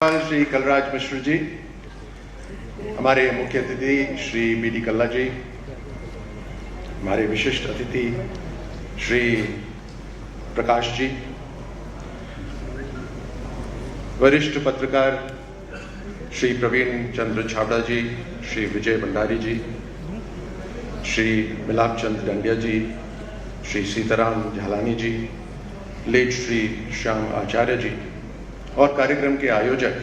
श्री कलराज मिश्र जी, हमारे मुख्य अतिथि श्री बी.डी. कल्ला जी, हमारे विशिष्ट अतिथि श्री प्रकाश जी, वरिष्ठ पत्रकार श्री प्रवीण चंद्र छाबड़ा जी, श्री विजय भंडारी जी, श्री मिलाप चंद डंडिया जी, श्री सीताराम झालानी जी, लेट श्री श्याम आचार्य जी और कार्यक्रम के आयोजक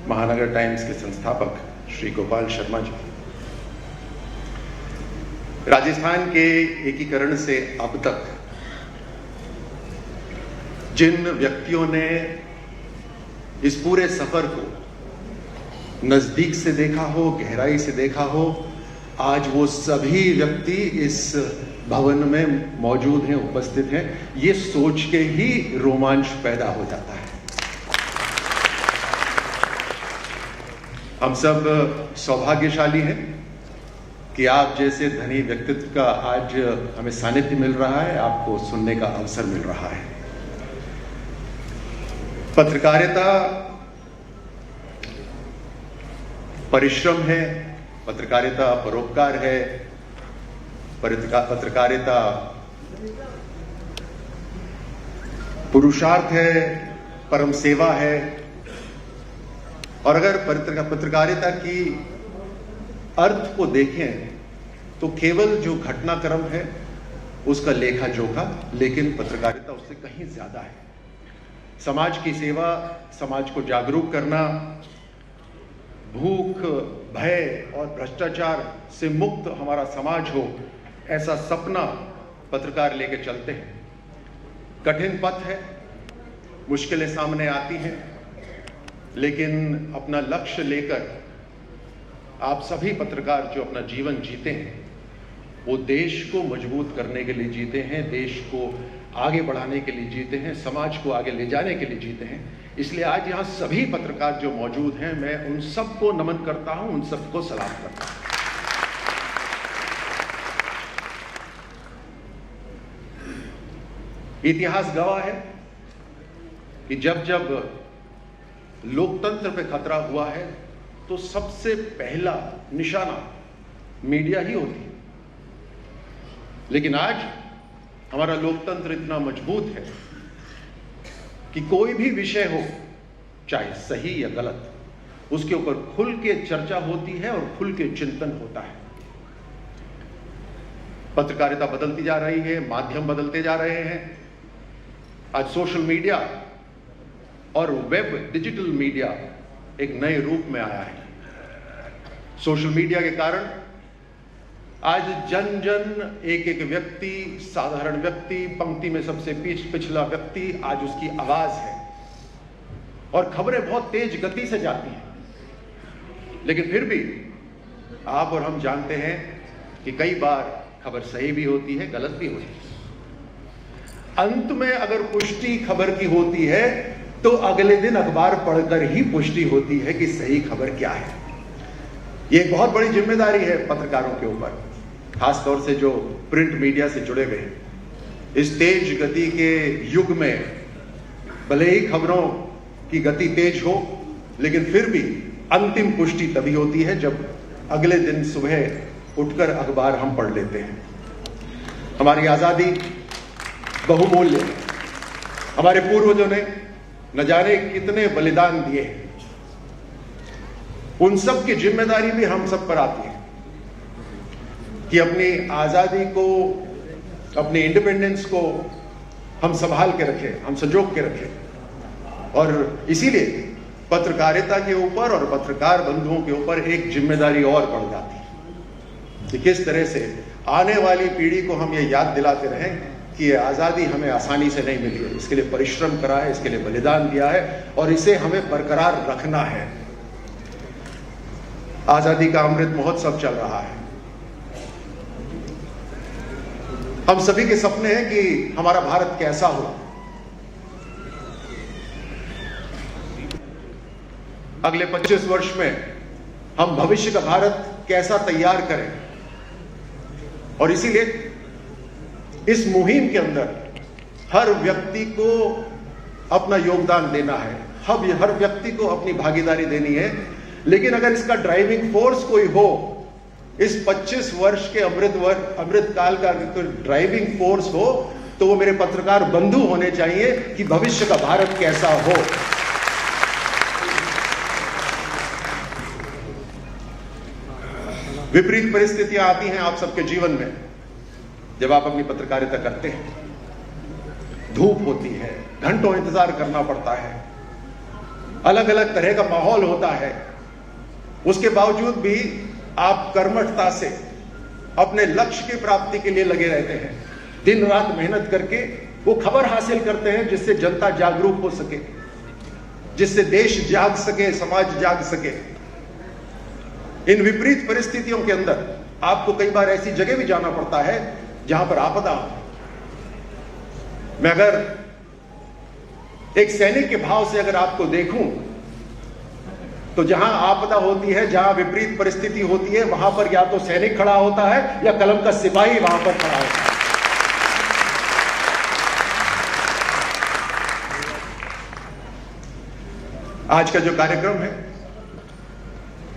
महानगर टाइम्स के संस्थापक श्री गोपाल शर्मा जी। राजस्थान के एकीकरण से अब तक जिन व्यक्तियों ने इस पूरे सफर को नजदीक से देखा हो, गहराई से देखा हो, आज वो सभी व्यक्ति इस भवन में मौजूद हैं, उपस्थित हैं। ये सोच के ही रोमांच पैदा हो जाता है। हम सब सौभाग्यशाली हैं कि आप जैसे धनी व्यक्तित्व का आज हमें सानिध्य मिल रहा है, आपको सुनने का अवसर मिल रहा है। पत्रकारिता परिश्रम है, पत्रकारिता परोपकार है, पत्रकारिता पुरुषार्थ है, परम सेवा है। और अगर पत्रकारिता की अर्थ को देखें तो केवल जो घटनाक्रम है उसका लेखा जोखा, लेकिन पत्रकारिता उससे कहीं ज्यादा है। समाज की सेवा, समाज को जागरूक करना, भूख, भय और भ्रष्टाचार से मुक्त हमारा समाज हो, ऐसा सपना पत्रकार लेके चलते हैं। कठिन पथ है, मुश्किलें सामने आती हैं, लेकिन अपना लक्ष्य लेकर आप सभी पत्रकार जो अपना जीवन जीते हैं वो देश को मजबूत करने के लिए जीते हैं, देश को आगे बढ़ाने के लिए जीते हैं, समाज को आगे ले जाने के लिए जीते हैं। इसलिए आज यहाँ सभी पत्रकार जो मौजूद हैं, मैं उन सबको नमन करता हूं, उन सबको सलाम करता हूं। इतिहास गवाह है कि जब जब लोकतंत्र पे खतरा हुआ है तो सबसे पहला निशाना मीडिया ही होती है। लेकिन आज हमारा लोकतंत्र इतना मजबूत है कि कोई भी विषय हो, चाहे सही या गलत, उसके ऊपर खुल के चर्चा होती है और खुल के चिंतन होता है। पत्रकारिता बदलती जा रही है, माध्यम बदलते जा रहे हैं। आज सोशल मीडिया और वेब डिजिटल मीडिया एक नए रूप में आया है। सोशल मीडिया के कारण आज जन जन, एक एक व्यक्ति, साधारण व्यक्ति, पंक्ति में सबसे पिछला व्यक्ति, आज उसकी आवाज है और खबरें बहुत तेज गति से जाती हैं। लेकिन फिर भी आप और हम जानते हैं कि कई बार खबर सही भी होती है, गलत भी होती है। अंत में अगर पुष्टि खबर की होती है तो अगले दिन अखबार पढ़कर ही पुष्टि होती है कि सही खबर क्या है। ये एक बहुत बड़ी जिम्मेदारी है पत्रकारों के ऊपर, खासतौर से जो प्रिंट मीडिया से जुड़े हुए हैं। इस तेज गति के युग में भले ही खबरों की गति तेज हो, लेकिन फिर भी अंतिम पुष्टि तभी होती है जब अगले दिन सुबह उठकर अखबार हम पढ़ लेते हैं। हमारी आजादी बहुमूल्य है। हमारे पूर्वजों ने न जाने कितने बलिदान दिए, उन सब की जिम्मेदारी भी हम सब पर आती है कि अपनी आजादी को, अपनी इंडिपेंडेंस को हम संभाल के रखें, हम संजोग के रखें। और इसीलिए पत्रकारिता के ऊपर और पत्रकार बंधुओं के ऊपर एक जिम्मेदारी और बढ़ जाती है कि किस तरह से आने वाली पीढ़ी को हम ये याद दिलाते रहें कि ये आज़ादी हमें आसानी से नहीं मिली है, इसके लिए परिश्रम करा है, इसके लिए बलिदान दिया है और इसे हमें बरकरार रखना है। आज़ादी का अमृत महोत्सव चल रहा है। हम सभी के सपने हैं कि हमारा भारत कैसा हो। अगले 25 वर्ष में हम भविष्य का भारत कैसा तैयार करें, और इसीलिए इस मुहिम के अंदर हर व्यक्ति को अपना योगदान देना है। हर व्यक्ति को अपनी भागीदारी देनी है, लेकिन अगर इसका ड्राइविंग फोर्स कोई हो, इस 25 वर्ष के अमृत काल का ड्राइविंग फोर्स हो, तो वो मेरे पत्रकार बंधु होने चाहिए कि भविष्य का भारत कैसा हो। विपरीत परिस्थितियां आती हैं आप सबके जीवन में जब आप अपनी पत्रकारिता करते हैं। धूप होती है, घंटों इंतजार करना पड़ता है, अलग अलग तरह का माहौल होता है। उसके बावजूद भी आप कर्मठता से अपने लक्ष्य की प्राप्ति के लिए लगे रहते हैं। दिन रात मेहनत करके वो खबर हासिल करते हैं जिससे जनता जागरूक हो सके, जिससे देश जाग सके, समाज जाग सके। इन विपरीत परिस्थितियों के अंदर आपको कई बार ऐसी जगह भी जाना पड़ता है जहां पर आपदा। मैं अगर एक सैनिक के भाव से अगर आपको देखूं तो जहां आपदा होती है, जहां विपरीत परिस्थिति होती है, वहां पर या तो सैनिक खड़ा होता है या कलम का सिपाही वहां पर खड़ा होता है। आज का जो कार्यक्रम है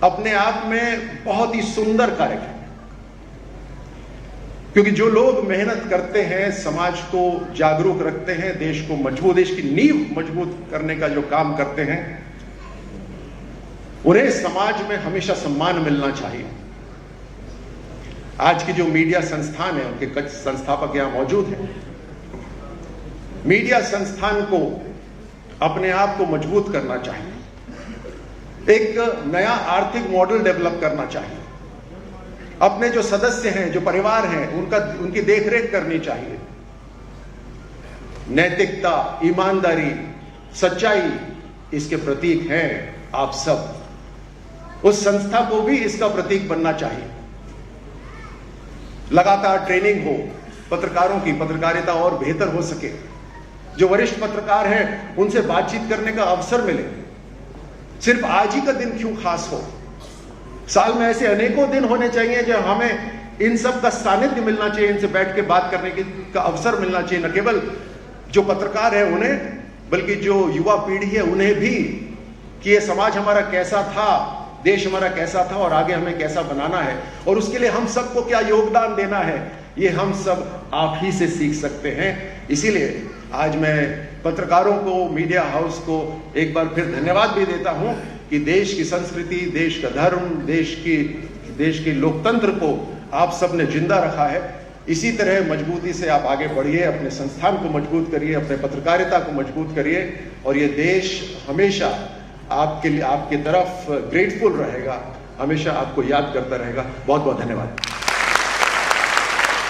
अपने आप में बहुत ही सुंदर कार्यक्रम है, क्योंकि जो लोग मेहनत करते हैं, समाज को जागरूक रखते हैं, देश को मजबूत, देश की नींव मजबूत करने का जो काम करते हैं, उन्हें समाज में हमेशा सम्मान मिलना चाहिए। आज की जो मीडिया संस्थान है, उनके कुछ संस्थापक यहां मौजूद हैं। मीडिया संस्थान को अपने आप को मजबूत करना चाहिए, एक नया आर्थिक मॉडल डेवलप करना चाहिए, अपने जो सदस्य हैं, जो परिवार हैं, उनकी देखरेख करनी चाहिए। नैतिकता, ईमानदारी, सच्चाई इसके प्रतीक हैं आप सब। उस संस्था को भी इसका प्रतीक बनना चाहिए। लगातार ट्रेनिंग हो, पत्रकारों की पत्रकारिता और बेहतर हो सके, जो वरिष्ठ पत्रकार हैं उनसे बातचीत करने का अवसर मिले। सिर्फ आज ही का दिन क्यों खास हो, साल में ऐसे अनेकों दिन होने चाहिए जब हमें इन सब का सानिध्य मिलना चाहिए, इनसे बैठ के बात करने का अवसर मिलना चाहिए। न केवल जो पत्रकार है उन्हें, बल्कि जो युवा पीढ़ी है उन्हें भी, कि ये समाज हमारा कैसा था, देश हमारा कैसा था और आगे हमें कैसा बनाना है, और उसके लिए हम सबको क्या योगदान देना है, ये हम सब आप ही से सीख सकते हैं। इसीलिए आज मैं पत्रकारों को, मीडिया हाउस को एक बार फिर धन्यवाद भी देता हूं कि देश की संस्कृति, देश का धर्म, देश की लोकतंत्र को आप सबने जिंदा रखा है। इसी तरह मजबूती से आप आगे बढ़िए, अपने संस्थान को मजबूत करिए, अपने पत्रकारिता को मजबूत करिए, और ये देश हमेशा आपके लिए, आपकी तरफ ग्रेटफुल रहेगा, हमेशा आपको याद करता रहेगा। बहुत बहुत धन्यवाद।